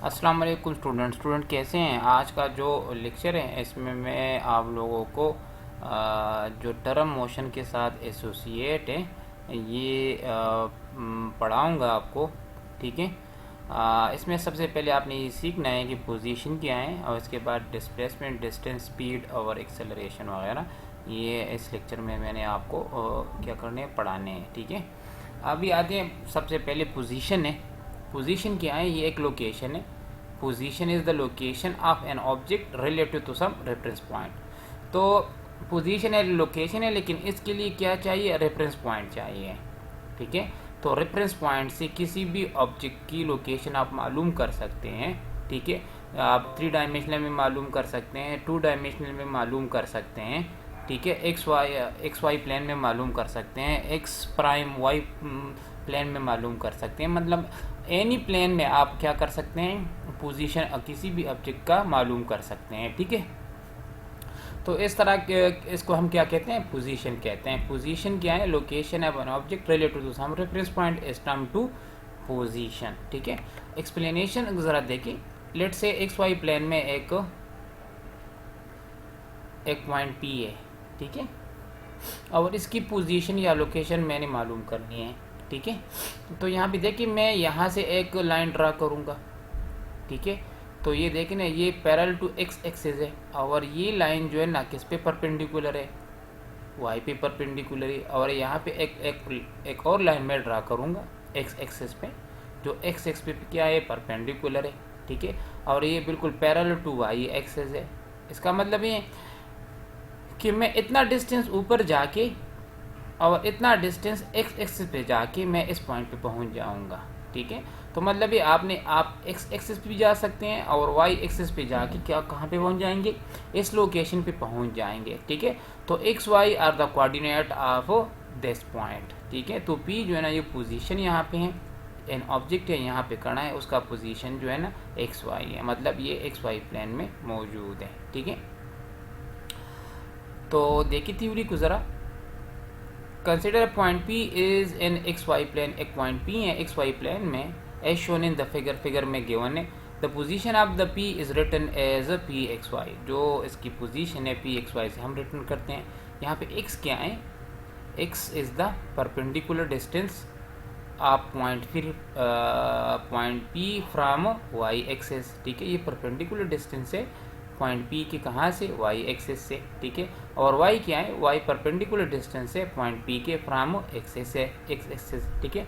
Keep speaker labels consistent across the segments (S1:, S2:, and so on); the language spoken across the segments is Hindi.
S1: अस्सलाम वालेकुम स्टूडेंट कैसे हैं। आज का जो लेक्चर है इसमें मैं आप लोगों को जो टर्म मोशन के साथ एसोसिएट है ये पढ़ाऊँगा आपको। ठीक है। इसमें सबसे पहले आपने ये सीखना है कि पोजीशन क्या है और इसके बाद डिस्प्लेसमेंट, डिस्टेंस, स्पीड और एक्सेलरेशन वगैरह ये इस लेक्चर में मैंने आपको क्या करने हैं, पढ़ाने हैं। ठीक है। अभी आते हैं, सबसे पहले पोजीशन है। पोजीशन क्या है? ये एक लोकेशन है। Position is the location of an object relative to some reference point. तो पोजीशन है, लोकेशन है, लेकिन इसके लिए क्या चाहिए? रेफरेंस पॉइंट चाहिए। ठीक है। तो रेफरेंस पॉइंट से किसी भी ऑब्जेक्ट की लोकेशन आप मालूम कर सकते हैं। ठीक है। आप 3 डायमेंशनल में मालूम कर सकते हैं, 2 डायमेंशनल में मालूम कर सकते हैं। ठीक है। एक्स वाई प्लेन में मालूम कर सकते हैं, एक्स प्राइम वाई प्लेन में मालूम कर सकते हैं। मतलब एनी प्लेन में आप क्या कर सकते हैं? पोजीशन किसी भी ऑब्जेक्ट का मालूम कर सकते हैं। ठीक है। तो इस तरह के इसको हम क्या कहते हैं? पोजीशन कहते हैं। पोजीशन क्या है? Location of an object related to some reference point is term to position. ठीक है। एक्सप्लेनेशन ज़रा देखिए। लेट से एक्स वाई प्लेन में एक पॉइंट पी है। ठीक है। और इसकी पोजीशन या लोकेशन मैंने मालूम करनी है। ठीक है। तो यहाँ पे देखिए, मैं यहाँ से एक लाइन ड्रा करूँगा। ठीक है। तो ये देखिए ना, ये पैरेलल टू एक्स एक्सिस है और ये लाइन जो है ना किस पे परपेंडिकुलर है? वाई पे परपेंडिकुलर है। और यहाँ पे एक और लाइन मैं ड्रा करूँगा एक्स एक्सिस पे, जो एक्स एक्स पे क्या है? परपेंडिकुलर है। ठीक है। और ये बिल्कुल पैरेलल टू वाई एक्सिस है। इसका मतलब ये कि मैं इतना डिस्टेंस ऊपर जाके और इतना डिस्टेंस एक्स एक्सिस पे जाके मैं इस पॉइंट पे पहुंच जाऊंगा। ठीक है। तो मतलब ये आप एक्स एक्सिस पे भी जा सकते हैं और वाई एक्सिस पे जाके क्या कहाँ पे पहुंच जाएंगे? इस लोकेशन पे पहुंच जाएंगे। ठीक है। तो x y are the coordinate of this point. ठीक है। तो पी जो है ना, ये पोजीशन यहाँ पे है, एन ऑब्जेक्ट है, यहाँ पे कड़ा है, उसका पोजीशन जो है ना एक्स वाई है। मतलब ये एक्स वाई प्लेन में मौजूद है। ठीक है। तो देखिए थ्योरी को ज़रा। Consider point P is in x y plane. एक पॉइंट P है एक्स वाई प्लेन में, as shown in the figure में गिवन है। The position of the P is written as P x y. जो इसकी पोजीशन है पी एक्स वाई से हम रिटर्न करते हैं। यहाँ पे x क्या है? x is the perpendicular distance of point P from Y axis. ठीक है। ये परपेंडिकुलर डिस्टेंस है पॉइंट P के कहाँ से? वाई एक्सिस से। ठीक है। और y क्या है? y परपेंडिकुलर डिस्टेंस है पॉइंट P के फ्रॉम एक्सिस है, एक्स एक्सिस। ठीक है।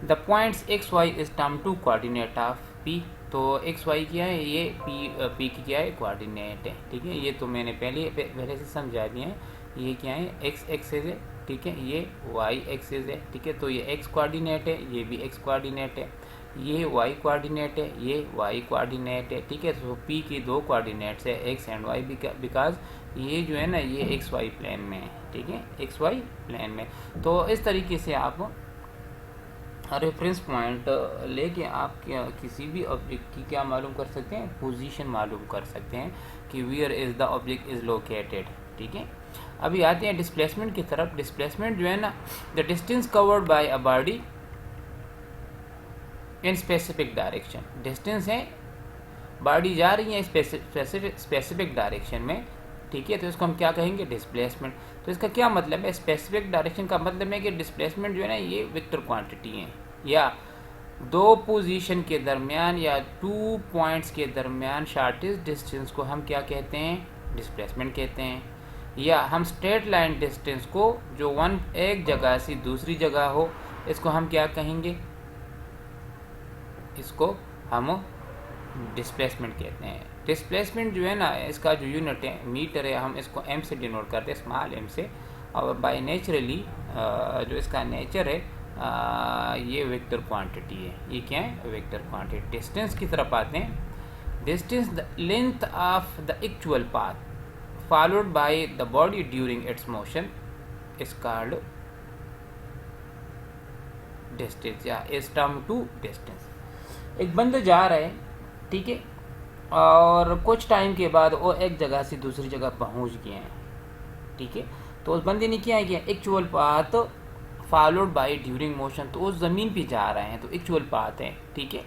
S1: The points x y is term to coordinate of P। तो एक्स वाई क्या है? ये P की क्या है? कोऑर्डिनेट है। ठीक है। ये तो मैंने पहले से समझा दिया है। ये क्या है? एक्स एक्सिस है। ठीक है। ये वाई एक्सिस है। ठीक है। तो ये एक्स कोऑर्डिनेट है, ये भी एक्स कोऑर्डिनेट है, ये वाई कोऑर्डिनेट है, ये वाई कोऑर्डिनेट है। ठीक है। तो पी की 2 कोऑर्डिनेट्स है, एक्स एंड वाई, बिकॉज ये जो है ना ये एक्स वाई प्लेन में है। ठीक है। एक्स वाई प्लेन में। तो इस तरीके से आप रेफरेंस पॉइंट लेके आप किसी भी ऑब्जेक्ट की क्या मालूम कर सकते हैं? पोजीशन मालूम कर सकते हैं कि where is the object is located. ठीक है। अभी आते हैं डिस्प्लेसमेंट की तरफ। डिस्प्लेसमेंट जो है ना, the distance covered by a body in specific direction. Distance है, बॉडी जा रही है स्पेसिफिक डायरेक्शन में। ठीक है। तो इसको हम क्या कहेंगे? डिस्प्लेसमेंट। तो इसका क्या मतलब है? स्पेसिफिक डायरेक्शन का मतलब है कि डिस्प्लेसमेंट जो है ना ये वेक्टर क्वांटिटी है, या 2 पोजीशन के दरमियान या 2 पॉइंट्स के दरमियान शॉर्टेस्ट डिस्टेंस को हम क्या कहते हैं? डिस्प्लेसमेंट कहते हैं। या हम स्ट्रेट लाइन डिस्टेंस को जो एक जगह से दूसरी जगह हो, इसको हम क्या कहेंगे? इसको हम डिस्प्लेसमेंट कहते हैं। डिस्प्लेसमेंट जो है ना, इसका जो यूनिट है मीटर है, हम इसको m से डिनोट करते हैं, स्मॉल m से। और बाय नेचुरली जो इसका नेचर है ये वेक्टर क्वांटिटी है। ये क्या है? Vector quantity. डिस्टेंस की तरफ आते हैं। Distance the length of the actual path followed by the body during its motion is called distance, या इज टर्म टू डिस्टेंस। एक बंदा जा रहा है, ठीक है, और कुछ टाइम के बाद वो एक जगह से दूसरी जगह पहुंच गए हैं। ठीक है। तो उस बंदे ने क्या किया? Actual path followed by during motion. तो वो ज़मीन पे जा रहे हैं तो एक्चुअल पाथ है। ठीक है।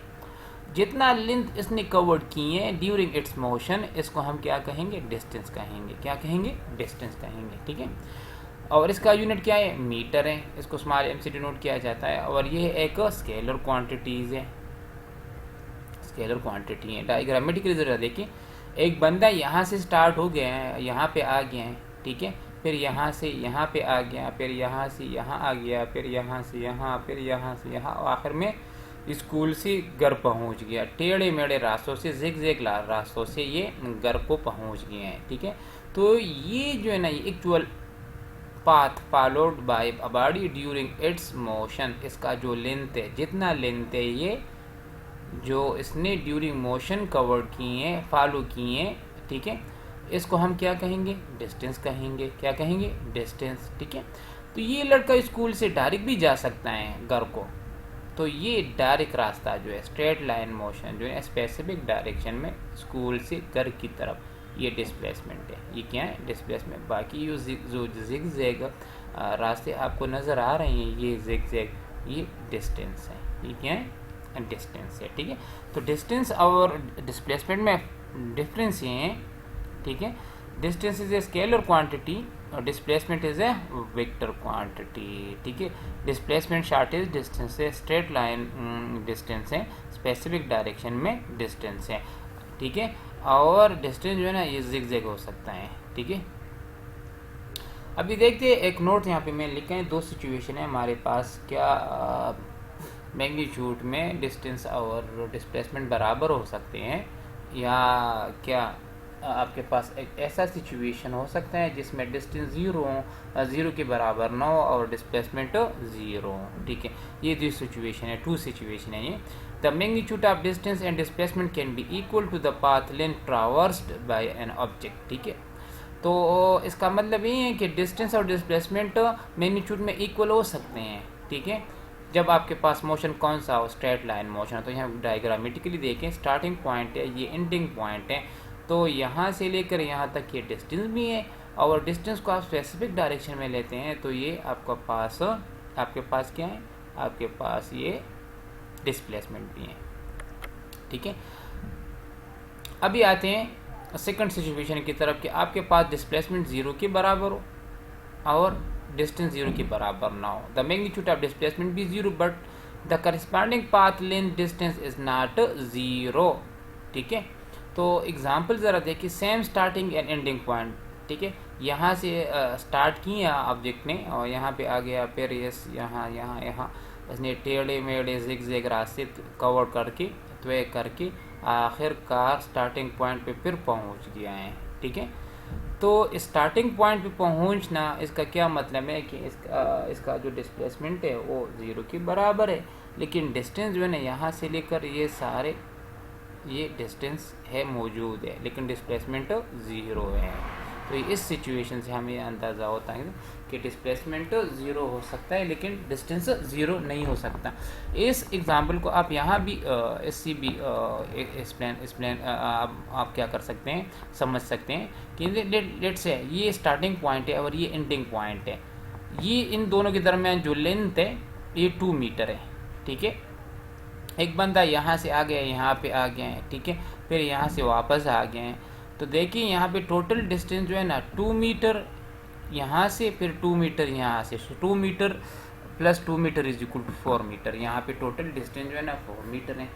S1: जितना लेंथ इसने कवर्ड की है ड्यूरिंग इट्स मोशन, इसको हम क्या कहेंगे, डिस्टेंस कहेंगे। क्या कहेंगे, डिस्टेंस कहेंगे। ठीक है, और इसका यूनिट क्या है, मीटर है। इसको स्मॉल एम से डिनोट किया जाता है। और ये एक स्केलर क्वांटिटीज है, स्केलर क्वांटिटी है। डायग्रामेटिकली ज़रा देखिए, एक बंदा यहाँ से स्टार्ट हो गया है, यहाँ पे आ गया है। ठीक है, फिर यहाँ से यहाँ पे आ गया, फिर यहाँ से यहाँ आ गया, फिर यहाँ से यहाँ, फिर यहाँ से यहाँ, आखिर में स्कूल से घर पहुँच गया। टेढ़े मेढ़े रास्तों से, जिग रास्तों से ये घर को पहुँच गए हैं। ठीक है, तो ये जो है ना, ये actual path followed by a body during its motion, इसका जो लेंथ है, जितना लेंथ है ये जो इसने ड्यूरिंग मोशन कवर किए हैं, फॉलो किए हैं। ठीक है, इसको हम क्या कहेंगे, डिस्टेंस कहेंगे। क्या कहेंगे, डिस्टेंस। ठीक है, तो ये लड़का स्कूल से डायरेक्ट भी जा सकता है घर को, तो ये डायरेक्ट रास्ता जो है, स्ट्रेट लाइन मोशन जो है स्पेसिफिक डायरेक्शन में स्कूल से घर की तरफ, ये डिस्प्लेसमेंट है। ये क्या है, डिस्प्लेसमेंट। बाकी जो जिग जैग रास्ते आपको नज़र आ रहे हैं, ये जिग जैग, ये डिस्टेंस है। ये क्या है, डिस्टेंस है। ठीक है, तो डिस्टेंस और डिस्प्लेसमेंट में डिफरेंस ये है। ठीक है, distance is a scalar quantity और displacement is a vector quantity. ठीक है, डिस्प्लेसमेंट शॉर्टेज डिस्टेंस है, स्ट्रेट लाइन डिस्टेंस है, स्पेसिफिक डायरेक्शन में डिस्टेंस है। ठीक है, और डिस्टेंस जो है ना, ये जिग जैग हो सकता है। ठीक है, अभी देखते हैं, एक नोट यहाँ पे मैं लिखा है, दो सिचुएशन है हमारे पास। क्या मैग्नीट्यूड में डिस्टेंस और डिस्प्लेसमेंट बराबर हो सकते हैं, या क्या आपके पास एक ऐसा सिचुएशन हो सकता है जिसमें डिस्टेंस ज़ीरो के बराबर ना हो और डिस्प्लेसमेंट ज़ीरो हो। ठीक है, ये दो सिचुएशन है, टू सिचुएशन है ये। The magnitude of distance and displacement can be equal to the path length traversed by an object. ठीक है, तो इसका मतलब ये है कि डिस्टेंस और डिस्प्लेसमेंट मैग्नीट्यूड में इक्वल हो सकते हैं। ठीक है, जब आपके पास मोशन कौन सा हो, स्ट्रेट लाइन मोशन। तो यहाँ डायग्रामेटिकली देखें, स्टार्टिंग पॉइंट है, ये एंडिंग पॉइंट है, तो यहाँ से लेकर यहाँ तक ये डिस्टेंस भी है, और डिस्टेंस को आप स्पेसिफिक डायरेक्शन में लेते हैं तो ये आपके पास क्या है, आपके पास ये डिस्प्लेसमेंट भी है। ठीक है, अभी आते हैं सेकंड सिचुएशन की तरफ कि आपके पास डिस्प्लेसमेंट ज़ीरो के बराबर हो और डिस्टेंस ज़ीरो के बराबर ना हो। द मैग्नीट्यूड ऑफ डिस्प्लेसमेंट भी zero but the corresponding path length distance is not zero. ठीक है, तो एग्जांपल ज़रा देखिए, same starting and ending point. ठीक है, यहाँ से स्टार्ट किया ऑब्जेक्ट ने और यहाँ पे आ गया, फिर यहाँ इसने टेढ़े मेढ़े जिग जैग रास्ते कवर करके तय करके आखिरकार स्टार्टिंग पॉइंट पे फिर पहुँच गया है। ठीक है, तो स्टार्टिंग पॉइंट पे पहुंचना, इसका क्या मतलब है कि इसका जो डिस्प्लेसमेंट है वो ज़ीरो के बराबर है, लेकिन डिस्टेंस जो है ना, यहाँ से लेकर ये सारे ये डिस्टेंस है मौजूद है, लेकिन डिस्प्लेसमेंट ज़ीरो है। तो इस सिचुएशन से हमें अंदाज़ा होता है कि डिस्प्लेसमेंट ज़ीरो हो सकता है लेकिन डिस्टेंस ज़ीरो नहीं हो सकता। इस एग्जांपल को आप यहाँ भी इससे भी एक्सप्लेन आप क्या कर सकते हैं, समझ सकते हैं कि लेट से ये स्टार्टिंग पॉइंट है और ये एंडिंग पॉइंट है, ये इन दोनों के दरमियान जो लेंथ है ये 2 मीटर है। ठीक है, एक बंदा यहाँ से आ गया, यहाँ पे आ गए हैं। ठीक है, फिर यहाँ से वापस आ गए हैं, तो देखिए यहाँ पे टोटल डिस्टेंस जो है ना 2 मीटर यहाँ से, फिर 2 मीटर यहाँ से, 2 metre plus 2 metre is equal to 4 metre. यहाँ पे टोटल डिस्टेंस जो है ना 4 मीटर है।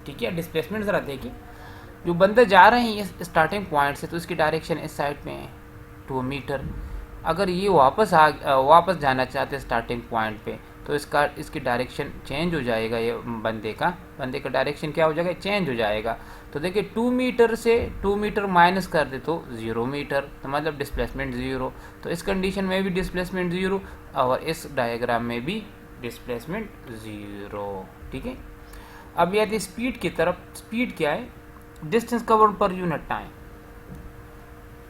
S1: ठीक है, डिस्प्लेसमेंट ज़रा देखिए, जो बंदा जा रहे हैं ये स्टार्टिंग पॉइंट से, तो इसकी डायरेक्शन इस साइड में है 2 मीटर। अगर ये वापस जाना चाहते हैं स्टार्टिंग पॉइंट पे, तो इसकी डायरेक्शन चेंज हो जाएगा। ये बंदे का डायरेक्शन क्या हो जाएगा, चेंज हो जाएगा। तो देखिए 2 मीटर से 2 मीटर माइनस कर दे तो 0 मीटर, तो मतलब डिस्प्लेसमेंट ज़ीरो। तो इस कंडीशन में भी डिस्प्लेसमेंट ज़ीरो और इस डायग्राम में भी डिस्प्लेसमेंट ज़ीरो। ठीक है, अब यदि स्पीड की तरफ, स्पीड क्या है, डिस्टेंस कवर्ड पर यूनिट टाइम।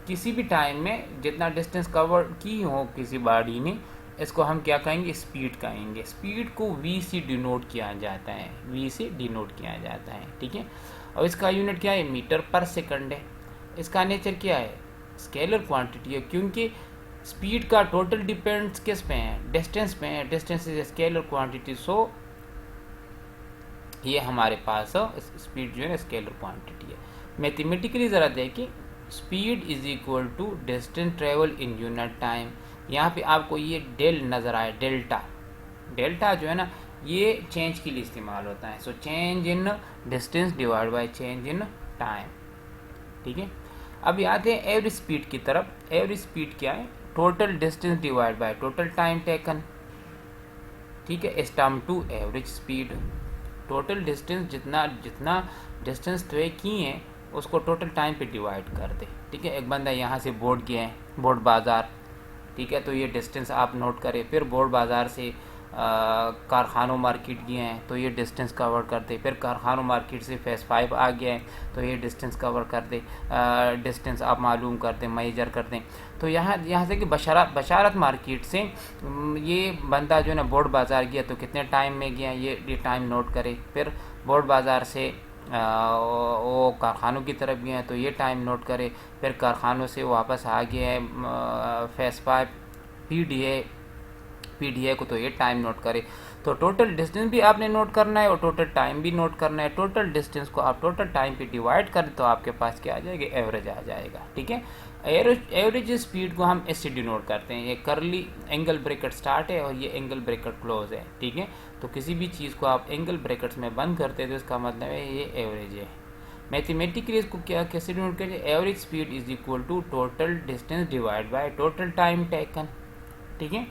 S1: किसी भी टाइम में जितना डिस्टेंस कवर की हो किसी बॉडी ने, इसको हम क्या कहेंगे, स्पीड कहेंगे। स्पीड को v से डिनोट किया जाता है, v से डिनोट किया जाता है। ठीक है, और इसका यूनिट क्या है, मीटर पर सेकंड है। इसका नेचर क्या है, स्केलर क्वांटिटी है, क्योंकि स्पीड का टोटल डिपेंड्स किस पे है, डिस्टेंस पे है। डिस्टेंस इज स्केलर क्वांटिटी, सो ये हमारे पास स्पीड जो है स्केलर क्वांटिटी है। मैथमेटिकली ज़रा देखिए, speed is equal to distance travel in unit time. यहाँ पे आपको ये डेल नज़र आए, डेल्टा। डेल्टा जो है ना ये चेंज के लिए इस्तेमाल होता है। So change in distance divide by change in time. ठीक है, अब आते हैं एवरेज स्पीड की तरफ। एवरेज स्पीड क्या है? Total distance divide by total time taken. ठीक है, is term to average speed. Total distance जितना जितना डिस्टेंस तय किए हैं उसको टोटल टाइम पे डिवाइड कर दे। ठीक है, एक बंदा यहाँ से बोर्ड गया है, बोर्ड बाज़ार। ठीक है, तो ये डिस्टेंस आप नोट करें। फिर बोर्ड बाज़ार से कारखानों मार्केट गए हैं तो ये डिस्टेंस कवर कर दे। फिर कारखानों मार्केट से फेस 5 आ गया है तो ये डिस्टेंस कवर कर दे। डिस्टेंस आप मालूम कर दें, मेजर कर दें। तो यहाँ से कि बशारत मार्केट से ये बंदा जो है ना बोर्ड बाज़ार गया तो कितने टाइम में गया ये टाइम नोट करे। फिर बोर्ड बाज़ार से वो कारखानों की तरफ गए हैं तो ये टाइम नोट करे। फिर कारखानों से वापस आ गया है फेस 5 पीडीए को तो ये टाइम नोट करे। तो टोटल डिस्टेंस भी आपने नोट करना है और टोटल टाइम भी नोट करना है। टोटल डिस्टेंस को आप टोटल टाइम पे डिवाइड करें तो आपके पास क्या आ जाएगा? एवरेज आ जाएगा। ठीक है, एवरेज स्पीड को हम ऐसे डिनोट करते हैं। ये करली एंगल ब्रैकेट स्टार्ट है और ये एंगल ब्रैकेट क्लोज है। ठीक है, तो किसी भी चीज़ को आप एंगल ब्रैकेट्स में बंद करते हैं तो इसका मतलब है ये एवरेज है। मैथमेटिकली इसको क्या कैसे डिनोट करें? Average speed is equal to total distance divide by total time taken. ठीक है,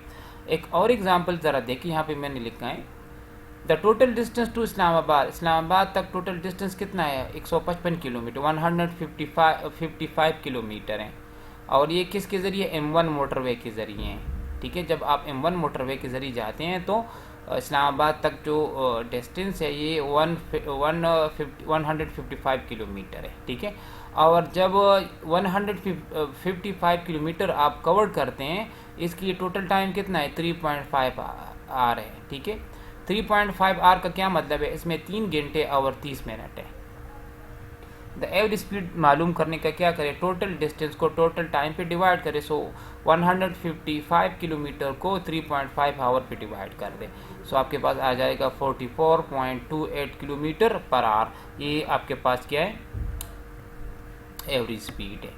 S1: एक और एग्जांपल ज़रा देखिए, यहाँ पे मैंने लिखा है the total distance to Islamabad. Islamabad तक टोटल डिस्टेंस कितना है? 155 किलोमीटर, 155 किलोमीटर है। और ये किसके ज़रिए? M1 मोटरवे के ज़रिए हैं। ठीक है, जब आप M1 मोटरवे के ज़रिए जाते हैं तो इस्लामाबाद तक जो डिस्टेंस है ये 155 किलोमीटर है। ठीक है, और जब 155 किलोमीटर आप कवर करते हैं इसकी टोटल टाइम कितना है? 3.5 आर है। ठीक है, 3.5 आर का क्या मतलब है? इसमें 3 घंटे और 30 मिनट है। द एवरेज स्पीड मालूम करने का क्या करें? टोटल डिस्टेंस को टोटल टाइम पे डिवाइड करें। सो 155 किलोमीटर को 3.5 आवर पे डिवाइड कर दें। सो आपके पास आ जाएगा 44.28 किलोमीटर पर आवर। ये आपके पास क्या है? एवरेज स्पीड है।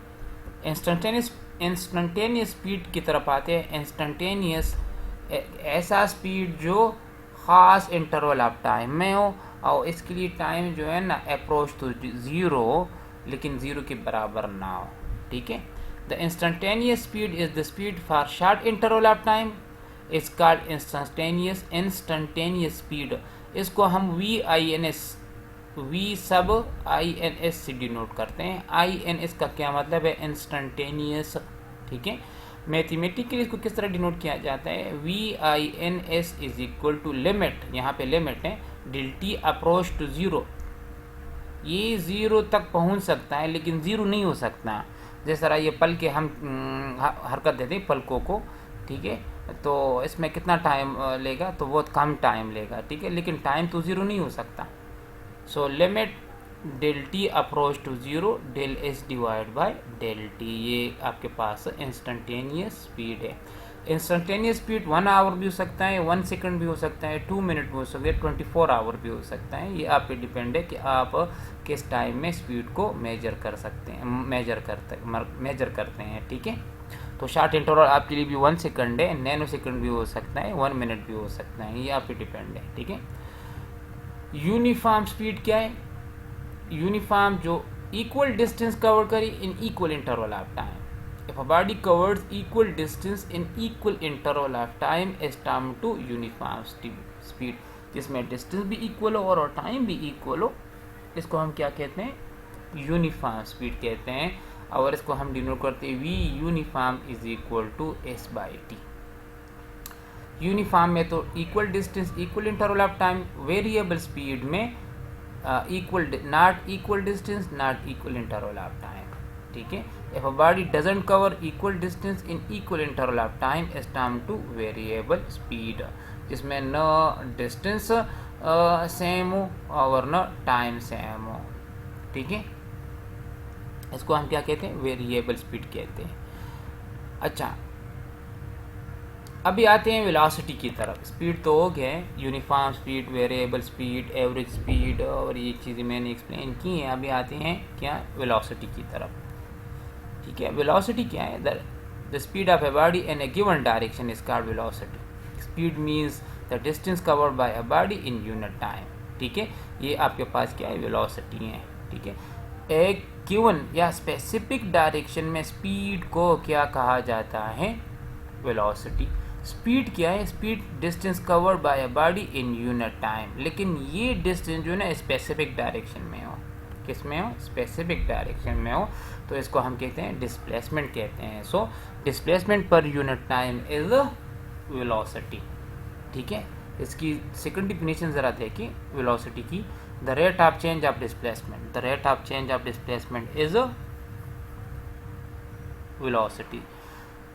S1: इंस्टेंटेनियस स्पीड की तरफ आते हैं। इंस्टेंटेनियस ऐसा स्पीड जो ख़ास इंटरवल ऑफ टाइम में हो और इसके लिए टाइम जो है ना अप्रोच टू ज़ीरो हो लेकिन ज़ीरो के बराबर ना हो। ठीक है, the instantaneous speed is the speed for short interval of time is called instantaneous speed. इसको हम वी सब INS से डिनोट करते हैं। INS का क्या मतलब है? इंस्टेंटेनियस। ठीक है, मैथमेटिकली इसको किस तरह डिनोट किया जाता है? VINS is equal to limit, यहाँ पे लिमिट है, dt अप्रोच टू ज़ीरो। ये ज़ीरो तक पहुँच सकता है लेकिन ज़ीरो नहीं हो सकता। जिस तरह ये पल के हम हरकत देते हैं पलकों को। ठीक है, तो इसमें कितना टाइम लेगा? तो बहुत कम टाइम लेगा। ठीक है, लेकिन टाइम तो ज़ीरो नहीं हो सकता। So limit del t approach to zero del s divide by del t. ये आपके पास इंस्टेंटेनियस स्पीड है। इंस्टेंटेनियस स्पीड 1 आवर भी हो सकता है, 1 सेकंड भी हो सकता है, 2 मिनट भी हो सकता है, 24 आवर भी हो सकता है। ये आप पे डिपेंड है कि आप किस टाइम में स्पीड को मेजर कर सकते हैं, मेजर करते हैं। ठीक है, तो शॉर्ट इंटरवल आपके लिए भी 1 सेकंड है, नैनो सेकंड भी हो सकता है, 1 मिनट भी हो सकता है। ये आप पे डिपेंड है। ठीक है, यूनिफॉर्म स्पीड क्या है? यूनिफॉर्म जो इक्वल डिस्टेंस कवर करी in equal interval of time. If a body covers equal distance in equal interval of time is term to uniform speed, जिसमें डिस्टेंस भी इक्वल हो और टाइम भी इक्वल हो। इसको हम क्या कहते हैं? यूनिफॉर्म स्पीड कहते हैं। और इसको हम डिनोट करते हैं V uniform is equal to S/T। Uniform में तो equal distance equal interval of time, variable speed में not equal distance not equal interval of time. ठीक है, if a body doesn't cover equal distance in equal interval of time is term to variable speed, जिसमें न डिस्टेंस सेम हो और न टाइम सेम हो। ठीक है, इसको हम क्या कहते हैं? वेरिएबल स्पीड कहते हैं। अच्छा, अभी आते हैं वेलोसिटी की तरफ। स्पीड तो हो गया है, uniform speed, variable speed, average speed, और ये चीज़ें मैंने एक्सप्लेन की हैं। अभी आते हैं क्या, वेलोसिटी की तरफ। ठीक है, वेलोसिटी क्या है? The speed of a body in A given direction is called velocity. Speed means the distance covered by a body in unit time. ठीक है, ये आपके पास क्या है, वेलोसिटी है। ठीक है, एक गिवन या स्पेसिफिक डायरेक्शन में स्पीड को क्या कहा जाता है, वेलोसिटी। स्पीड क्या है, speed distance covered by a body in unit time. लेकिन ये डिस्टेंस जो है ना स्पेसिफिक डायरेक्शन में हो, किस में हो, स्पेसिफिक डायरेक्शन में हो, तो इसको हम कहते हैं डिस्प्लेसमेंट कहते हैं। So displacement per unit time is velocity. ठीक है, इसकी सेकंड डिफिनेशन ज़रा देखिए वेलोसिटी की। The rate of change of displacement, the rate of change of displacement is velocity.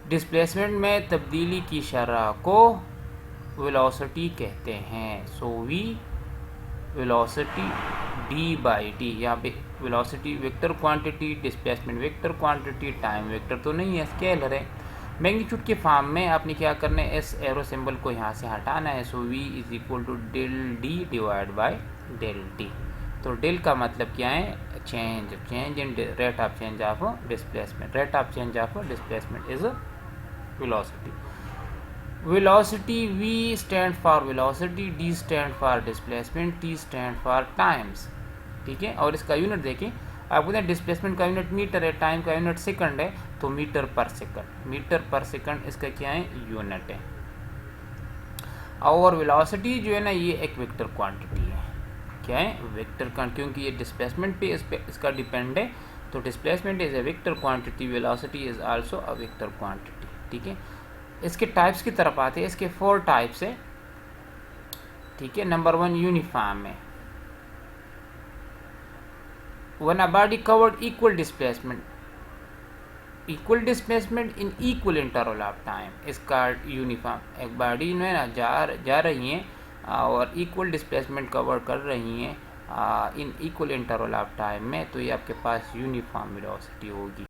S1: Displacement में तब्दीली की शरह को वेलोसिटी कहते हैं। So v velocity d by t, यहाँ पे velocity vector quantity, displacement vector quantity, time vector तो नहीं है, स्केलर है। मैग्नीट्यूड के फॉर्म में आपने क्या करना है, इस एरो सिंबल को यहाँ से हटाना है। So v is equal to del d divide by del t. तो डेल का मतलब क्या है, change, change in rate of change of displacement. Rate of change of displacement is velocity. Velocity, V stand for velocity, D stand for displacement, T stand for times। ठीक है, और इसका यूनिट देखें, आप बोलते हैं डिस्प्लेसमेंट का यूनिट मीटर है, टाइम का यूनिट सेकंड है, तो metre per second, metre per second इसका क्या है, यूनिट है। और वेलोसिटी जो है ना ये एक वेक्टर क्वांटिटी है। क्या है, वेक्टर क्वांटिटी, क्योंकि ये डिस्प्लेसमेंट पे इसका डिपेंड है, तो displacement is a vector quantity, velocity is also a vector quantity. ठीक है, इसके टाइप्स की तरफ आते हैं। इसके 4 टाइप्स है। ठीक है, नंबर 1 यूनिफॉर्म है। When a body covered equal displacement in equal interval of time इसका यूनिफॉर्म। एक बॉडी में ना जा रही है और इक्वल डिस्प्लेसमेंट कवर कर रही हैं इन इक्वल इंटरवल ऑफ टाइम में, तो ये आपके पास यूनिफॉर्म वेलोसिटी होगी।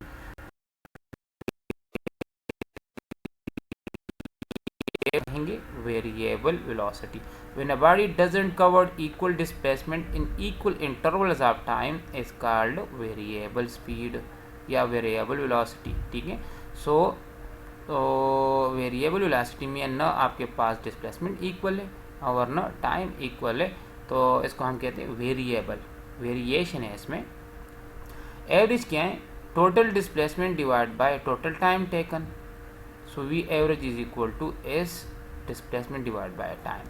S1: Variable velocity, when a body doesn't cover equal displacement in equal intervals of time is called variable speed या variable velocity। ठीक है, सो वेरिएबल वेलोसिटी में न आपके पास डिस्प्लेसमेंट इक्वल है और न टाइम इक्वल है, तो इसको हम कहते हैं वेरिएबल, वेरिएशन है इसमें। एवरेज क्या है, total displacement divide by total time taken. So V average is equal to S displacement divided by time.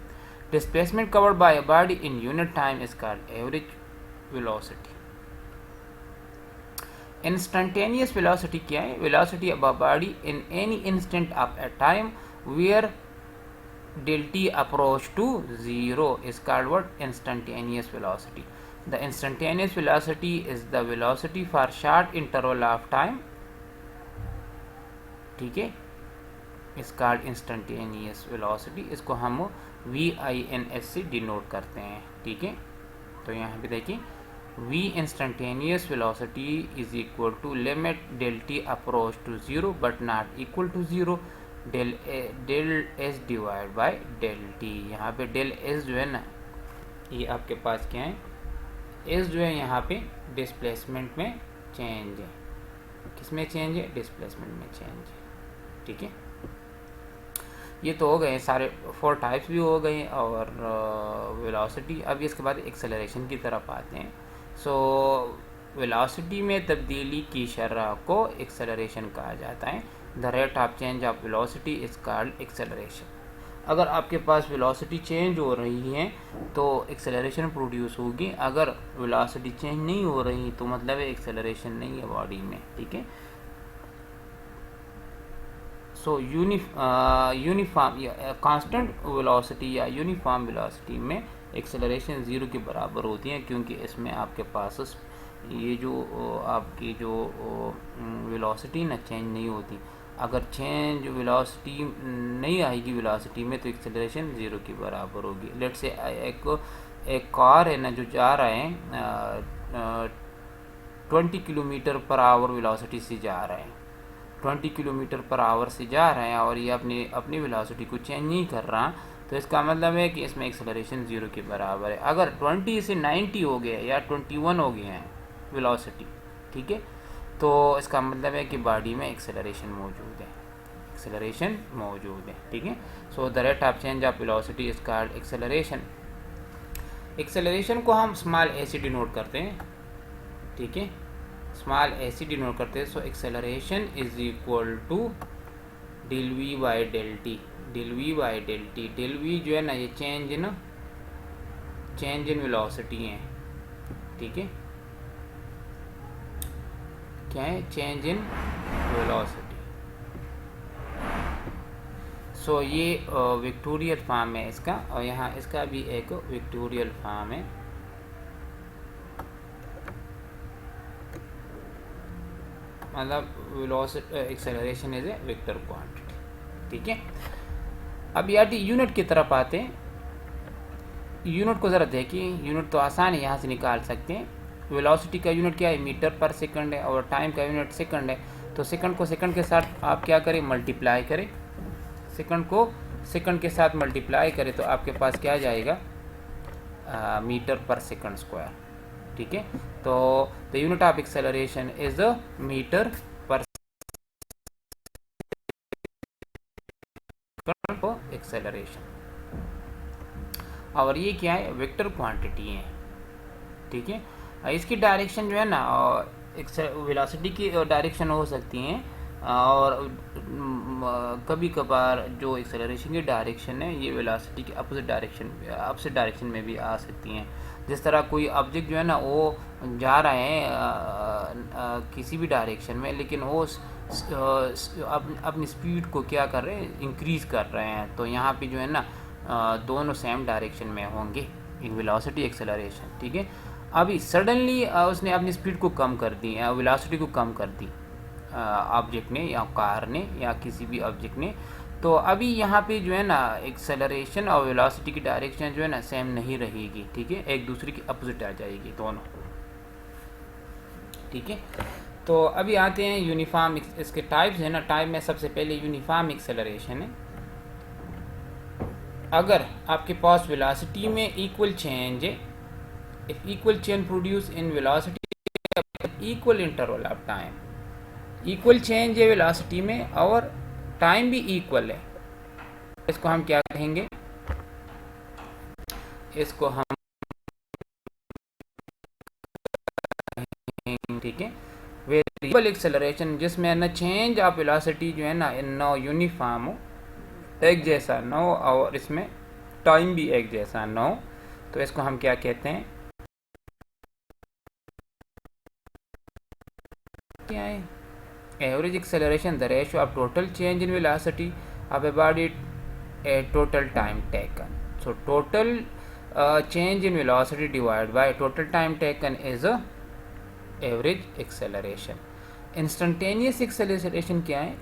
S1: Displacement covered by a body in unit time is called average velocity. Instantaneous velocity क्या है, velocity of a body in any instant of a time where del t approach to zero is called what, instantaneous velocity. The instantaneous velocity is the velocity for short interval of time। ठीक है, इस कॉल्ड इंस्टेंटेनियस वेलोसिटी, इसको हम VINS से डिनोट करते हैं। ठीक है, तो यहाँ पे देखिए V instantaneous velocity is equal to limit del t approach to zero but not equal to zero del s divide by del t. यहाँ पे डेल एस जो है ना ये आपके पास क्या है, एस जो है यहाँ पे डिस्प्लेसमेंट में चेंज है। किस में चेंज है, डिस्प्लेसमेंट में चेंज है। ठीक है, ये तो हो गए सारे 4 टाइप्स भी हो गए और वेलोसिटी। अब इसके बाद एक्सेलरेशन की तरफ आते हैं। सो वेलोसिटी में तब्दीली की शरह को एक्सेलरेशन कहा जाता है। The rate of change of velocity is called acceleration. अगर आपके पास वेलोसिटी चेंज हो रही है तो एक्सेलरेशन प्रोड्यूस होगी, अगर वेलोसिटी चेंज नहीं हो रही तो मतलब है एक्सेलरेशन नहीं है बॉडी में। ठीक है, सो यूनिफॉर्म या कांस्टेंट वेलोसिटी या यूनिफॉर्म वेलोसिटी में एक्सेलरेशन 0 के बराबर होती है, क्योंकि इसमें आपके पास ये जो आपकी जो वेलोसिटी ना चेंज नहीं होती। अगर चेंज वेलोसिटी नहीं आएगी वेलोसिटी में तो एक्सेलरेशन 0 के बराबर होगी। लेट से एक कार है ना जो जा रहा है 20 किलोमीटर पर आवर वेलोसिटी से जा रहा है, 20 किलोमीटर पर आवर से जा रहे हैं और ये अपनी अपनी वेलोसिटी को चेंज नहीं कर रहा, तो इसका मतलब है कि इसमें एक्सेलरेशन 0 के बराबर है। अगर 20 से 90 हो गया या 21 हो गए हैं वेलोसिटी, ठीक है, तो इसका मतलब है कि बॉडी में एक्सेलरेशन मौजूद है, एक्सेलरेशन मौजूद है, ठीक है। So the rate of change of velocity is called acceleration. Acceleration को हम स्मॉल ए से डिनोट करते हैं, ठीक है, स्मॉल ए से डिनोट करते हैं। So acceleration is equal to del v by del t, del v by del t. Del v जो है ना ये चेंज इन वेलोसिटी है, ठीक है, क्या है, चेंज इन वेलोसिटी। सो ये विक्टोरियल फॉर्म है इसका, और यहाँ इसका भी एक विक्टोरियल फॉर्म है। मतलब velocity acceleration is a vector quantity, ठीक है। अब यार यूनिट की तरफ आते हैं। यूनिट को ज़रा देखिए, यूनिट तो आसान है, यहाँ से निकाल सकते हैं। वेलोसिटी का यूनिट क्या है, मीटर पर सेकंड है, और टाइम का यूनिट सेकंड है। तो सेकंड को सेकंड के साथ आप क्या करें, मल्टीप्लाई करें। सेकंड को सेकंड के साथ मल्टीप्लाई करें तो आपके पास क्या आ जाएगा, मीटर पर सेकंड स्क्वायर, ठीक है। तो the unit of acceleration is the metre per second acceleration, और ये क्या है, वेक्टर क्वांटिटी है, ठीक है। इसकी डायरेक्शन जो है ना, वेलोसिटी की डायरेक्शन हो सकती हैं, और कभी कभार जो एक्सेलरेशन की डायरेक्शन है ये वेलोसिटी के अपोजिट डायरेक्शन में भी आ सकती हैं। जिस तरह कोई ऑब्जेक्ट जो है ना वो जा रहा है किसी भी डायरेक्शन में, लेकिन वो अपनी स्पीड को क्या कर रहे हैं, इंक्रीज़ कर रहे हैं, तो यहाँ पे जो है ना दोनों सेम डायरेक्शन में होंगे, वेलोसिटी एक्सेलरेशन, ठीक है। अभी सडनली उसने अपनी स्पीड को कम कर दी, वेलोसिटी को कम कर दी ऑब्जेक्ट ने या कार ने या किसी भी ऑब्जेक्ट ने, तो अभी यहाँ पे जो है ना एक्सेलरेशन और वेलोसिटी की डायरेक्शन जो है ना सेम नहीं रहेगी, ठीक है, एक दूसरे की अपोजिट आ जाएगी दोनों, ठीक है। तो अभी आते हैं यूनिफॉर्म, इसके टाइप्स है ना। टाइप में सबसे पहले यूनिफॉर्म एक्सेलरेशन है। अगर आपके पास वेलोसिटी में इक्वल चेंज है, if equal change produce in velocity equal interval of time, equal change है वेलोसिटी में और टाइम भी इक्वल है, इसको हम क्या कहेंगे, इसको हम, ठीक है, वेरिएबल एक्सेलरेशन, जिसमें ना चेंज ऑफ वेलोसिटी जो है ना नो यूनिफॉर्म हो, एक जैसा न हो, और इसमें टाइम भी एक जैसा न हो, तो इसको हम क्या कहते हैं, क्या है, average acceleration the ratio of total change in velocity of a body at total time taken. So total change in velocity divide by total time taken is average acceleration. Instantaneous acceleration क्या है,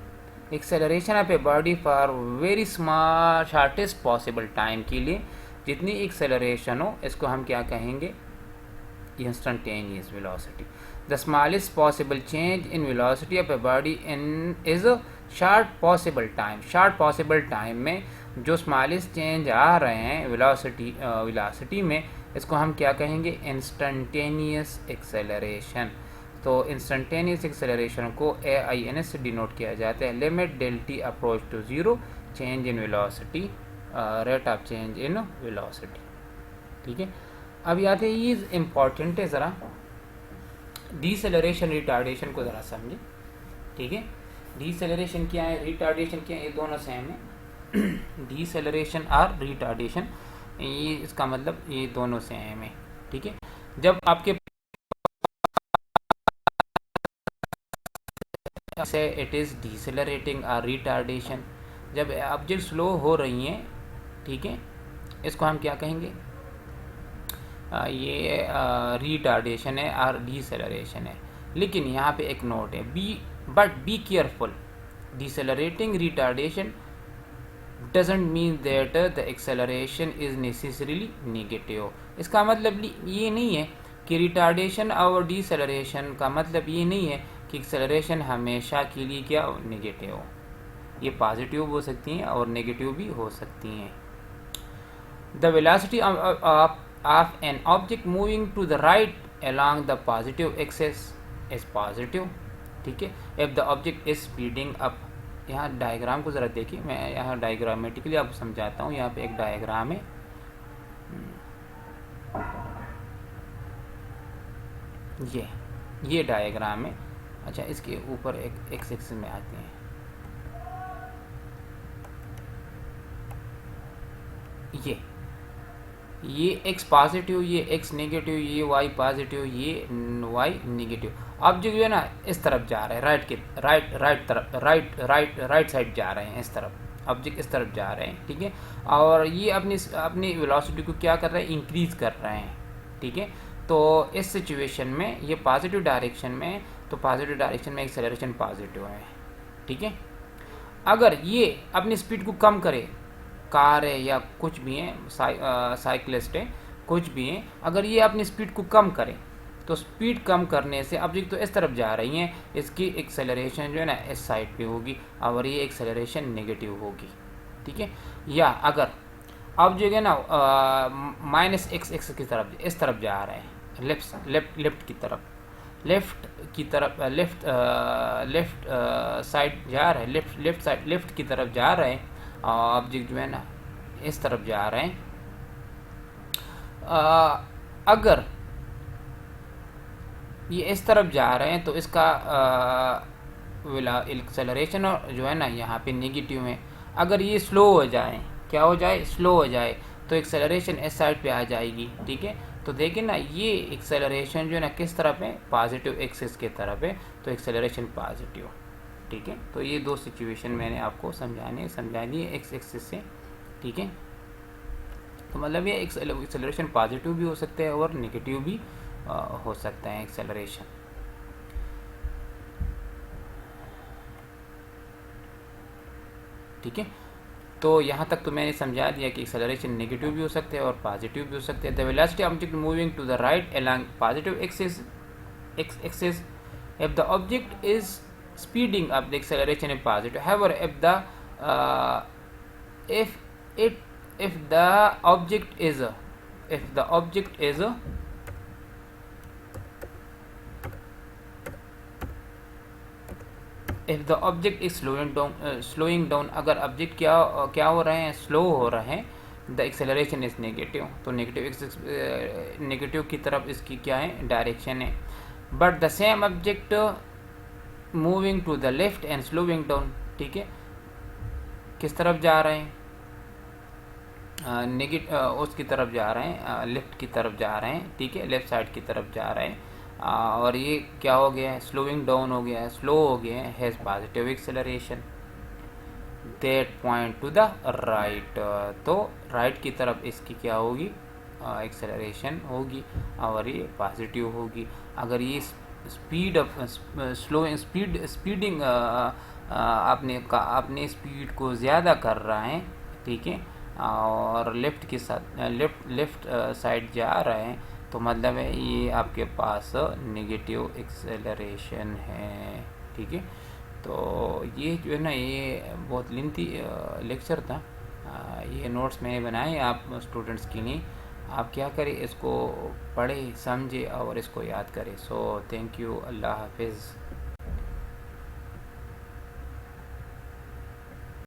S1: acceleration of a body for very small shortest possible time के लिए जितनी एक्सेलरेशन हो, इसको हम क्या कहेंगे, instantaneous velocity. The smallest possible change in velocity of a body in is short possible time. Short possible time में जो स्मॉलेस्ट चेंज आ रहे हैं वेलोसिटी में, इसको हम क्या कहेंगे, इंस्टेंटेनियस एक्सेलरेशन। तो इंस्टेंटेनियस एक्सेलरेशन को AINS से डिनोट किया जाता है, limit del t approach to zero, change in velocity, rate of change in velocity, ठीक है। अब आते हैं, ये इम्पॉर्टेंट है, ज़रा डीसेलरेशन रिटार्डेशन को ज़रा समझें, ठीक है। डीसेलरेशन क्या है, रिटार्डेशन क्या है, ये दोनों सेम है। डीसेलरेशन और रिटार्डेशन, ये इसका मतलब ये दोनों सेम है, ठीक है। जब आपके से इट इज़ डीसेलरेटिंग और रिटार्डेशन, जब ऑब्जेक्ट स्लो हो रही हैं, ठीक है, इसको हम क्या कहेंगे, ये रिटार्डेशन है और डीसेलरेशन है। लेकिन यहाँ पे एक नोट है, be careful, decelerating retardation doesn't mean that the acceleration is necessarily negative. इसका मतलब ये नहीं है कि रिटार्डेशन और डीसेलरेशन का मतलब ये नहीं है कि एक्सेलरेशन हमेशा के लिए क्या नेगेटिव हो। ये पॉजिटिव हो सकती हैं और नेगेटिव भी हो सकती हैं। The velocity of an object moving to the right along the positive axis is positive, ठीक है। If the object is speeding up, यहाँ डायग्राम को ज़रा देखिए, मैं यहाँ डायग्रामेटिकली आपको समझाता हूँ। यहाँ पे एक डायग्राम है, ये डायग्राम है। अच्छा, इसके ऊपर एक एक्स एक्सिस में आते हैं। ये एक्स पॉजिटिव, ये एक्स नेगेटिव, ये वाई पॉजिटिव, ये वाई नेगेटिव। ऑब्जेक्ट जो है ना इस तरफ जा रहे हैं, राइट साइड जा रहे हैं, इस तरफ ऑब्जेक्ट इस तरफ जा रहे हैं, ठीक है। और ये अपनी वेलोसिटी को क्या कर रहे हैं, इंक्रीज कर रहे हैं, ठीक है। तो इस सिचुएशन में ये पॉजिटिव डायरेक्शन में, तो पॉजिटिव डायरेक्शन में एक्सेलरेशन पॉजिटिव है, ठीक है। अगर ये अपनी स्पीड को कम करे, कार है या कुछ भी है, साइकिलिस्ट है, कुछ भी है, अगर ये अपनी स्पीड को कम करे तो स्पीड कम करने से ऑब्जेक्ट तो इस तरफ जा रही हैं, इसकी एक्सेलरेशन जो है ना इस साइड पे होगी और ये एक्सेलरेशन नेगेटिव होगी, ठीक है। या अगर ऑब्जेक्ट है ना माइनस एक्स एक्स की तरफ इस तरफ जा रहे हैं, लेफ्ट की तरफ लेफ्ट साइड जा रहे हैं, लेफ्ट की तरफ जा रहे हैं, ऑब्जेक्ट जो है ना इस तरफ जा रहे हैं। अगर ये इस तरफ जा रहे हैं तो इसका एक्सेलरेशन जो है ना यहाँ पे नेगेटिव है। अगर ये स्लो हो जाए, क्या हो जाए, स्लो हो जाए, तो एक्सेलरेशन इस साइड पे आ जाएगी, ठीक है। तो देखिए ना ये एक्सेलरेशन जो है ना किस तरफ है, पॉजिटिव एक्सिस के तरफ है, तो एक्सेलरेशन पॉजिटिव, ठीक है। तो ये दो सिचुएशन मैंने आपको समझा दी एक्स एक्सिस से, ठीक है। तो मतलब ये एक्सेलरेशन पॉजिटिव भी हो सकता है और नेगेटिव भी हो सकता है एक्सेलरेशन, ठीक है। तो यहाँ तक तो मैंने समझा दिया कि एक्सेलरेशन नेगेटिव भी हो सकते हैं और पॉजिटिव भी हो सकते हैं। The velocity object moving to the right along positive axis if the object is speeding up, the acceleration is positive. However, if the object is slowing down, अगर ऑब्जेक्ट क्या हो रहे हैं, स्लो हो रहे हैं, द एक्सेलरेशन इज नेगेटिव, तो नेगेटिव की तरफ इसकी क्या है, डायरेक्शन है। But the same object moving to the left and slowing down, ठीक है, किस तरफ जा रहे हैं, उसकी तरफ जा रहे हैं, लेफ्ट की तरफ जा रहे हैं, ठीक है, लेफ्ट साइड की तरफ जा रहे हैं। और ये क्या हो गया है, स्लोइंग डाउन हो गया है, स्लो हो गया है, has positive acceleration that point two the right, तो राइट की तरफ इसकी क्या होगी, एक्सेलरेशन होगी और ये पॉजिटिव होगी। अगर ये स्पीडिंग अपने स्पीड को ज़्यादा कर रहा है, ठीक है, और लेफ्ट साइड जा रहे हैं, तो मतलब है ये आपके पास नेगेटिव एक्सेलरेशन है, ठीक है। तो ये जो है ना ये बहुत लेंथी लेक्चर था, ये नोट्स मैंने बनाए आप स्टूडेंट्स के लिए। आप क्या करें, इसको पढ़ें, समझें और इसको याद करें। सो थैंक यू, अल्लाह हाफिज़।